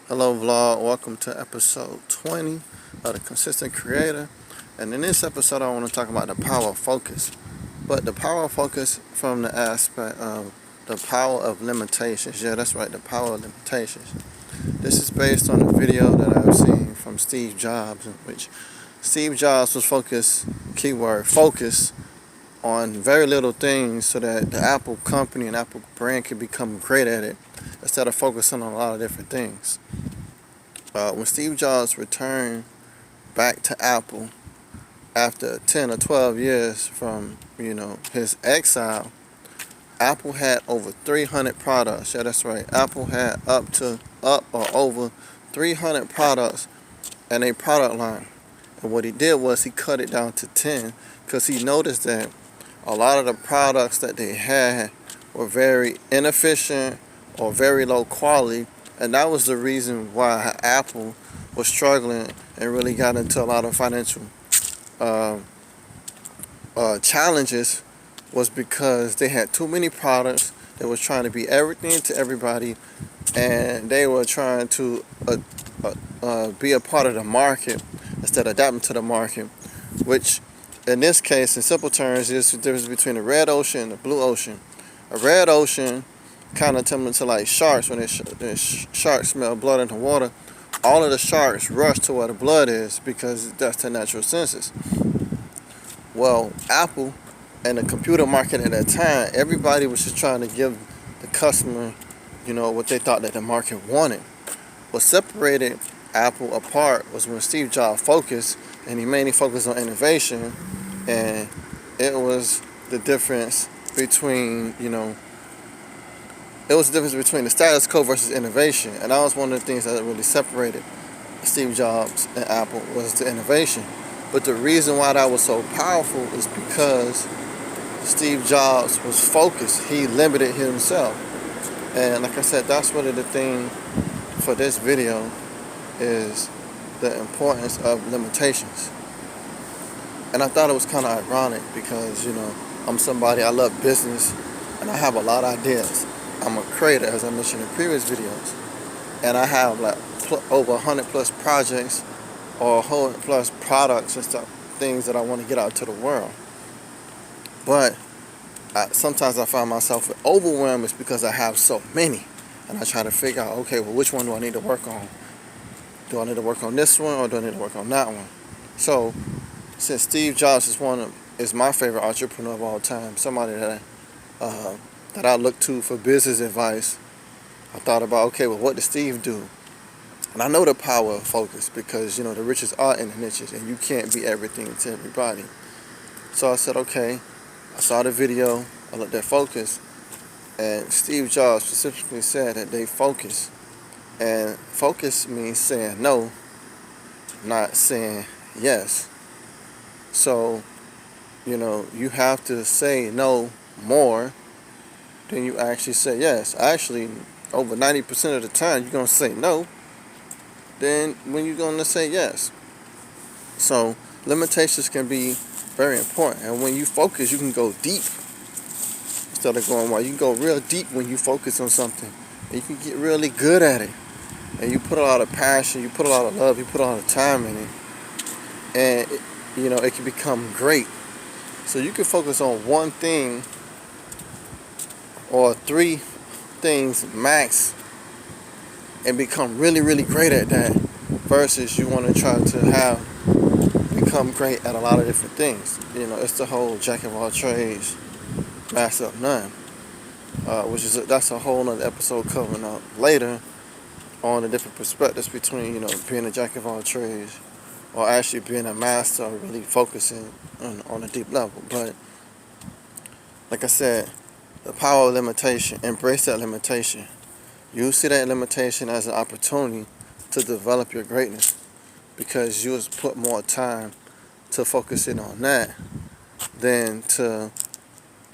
Hello vlog, welcome to episode 20 of The Consistent Creator. And in this episode I want to talk about the power of focus. But the power of focus from the aspect of the power of limitations. Yeah, that's right, the power of limitations. This is based on a video that I've seen from Steve Jobs, in which Steve Jobs was focused, keyword, focus, on very little things so that the Apple company and Apple brand could become great at it instead of focusing on a lot of different things. When Steve Jobs returned back to Apple after 10 or 12 years from, his exile, Apple had over 300 products. Yeah, that's right. Apple had up or over 300 products in a product line. And what he did was he cut it down to 10 because he noticed that a lot of the products that they had were very inefficient or very low quality, and that was the reason why Apple was struggling and really got into a lot of financial uh, challenges, was because they had too many products. They was trying to be everything to everybody, and they were trying to be a part of the market instead of adapting to the market, which in this case, in simple terms, is the difference between the red ocean and the blue ocean. A red ocean kind of similar to like sharks. When sharks smell blood in the water, all of the sharks rush to where the blood is because that's their natural senses. Well, Apple and the computer market at that time, everybody was just trying to give the customer, what they thought that the market wanted. What separated Apple apart was when Steve Jobs focused, and he mainly focused on innovation, and it was the difference between, the status quo versus innovation, and that was one of the things that really separated Steve Jobs and Apple was the innovation. But the reason why that was so powerful is because Steve Jobs was focused. He limited himself, and like I said, that's one of the things for this video is the importance of limitations. And I thought it was kind of ironic because, I'm somebody, I love business, and I have a lot of ideas. I'm a creator, as I mentioned in previous videos. And I have like over 100 plus projects or 100 plus products and stuff, things that I want to get out to the world. But sometimes I find myself overwhelmed is because I have so many. And I try to figure out, okay, well, which one do I need to work on? Do I need to work on this one or do I need to work on that one? So, since Steve Jobs is my favorite entrepreneur of all time, somebody that I look to for business advice, I thought about, okay, well, what did Steve do? And I know the power of focus because, the riches are in the niches and you can't be everything to everybody. So I said, okay, I saw the video, I looked at focus, and Steve Jobs specifically said that they focus. And focus means saying no, not saying yes. So, you have to say no more than you actually say yes. Actually, over 90% of the time, you're going to say no than when you're going to say yes. So, limitations can be very important. And when you focus, you can go deep instead of going wide. You can go real deep when you focus on something. And you can get really good at it. And you put a lot of passion, you put a lot of love, you put a lot of time in it. And, it can become great. So you can focus on one thing or three things max and become really, really great at that versus you want to try to become great at a lot of different things. It's the whole jack of all trades, master of none, that's a whole nother episode coming up later on the different perspectives between, being a jack of all trades or actually being a master or really focusing on a deep level. But like I said, the power of limitation, embrace that limitation. You see that limitation as an opportunity to develop your greatness because you will put more time to focusing on that than to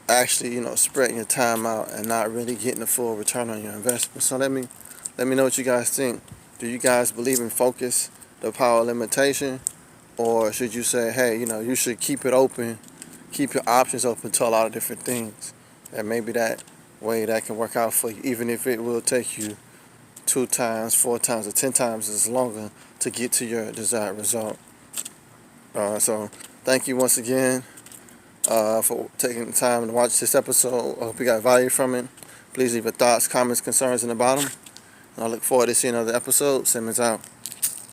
actually, spreading your time out and not really getting the full return on your investment. So let me know what you guys think. Do you guys believe in focus, the power of limitation, or should you say, hey, you should keep it open, keep your options open to a lot of different things, and maybe that way that can work out for you, even if it will take you 2 times, 4 times, or 10 times as longer to get to your desired result. So thank you once again for taking the time to watch this episode. I hope you got value from it. Please leave your thoughts, comments, concerns in the bottom. I look forward to seeing another episode. Simmons out.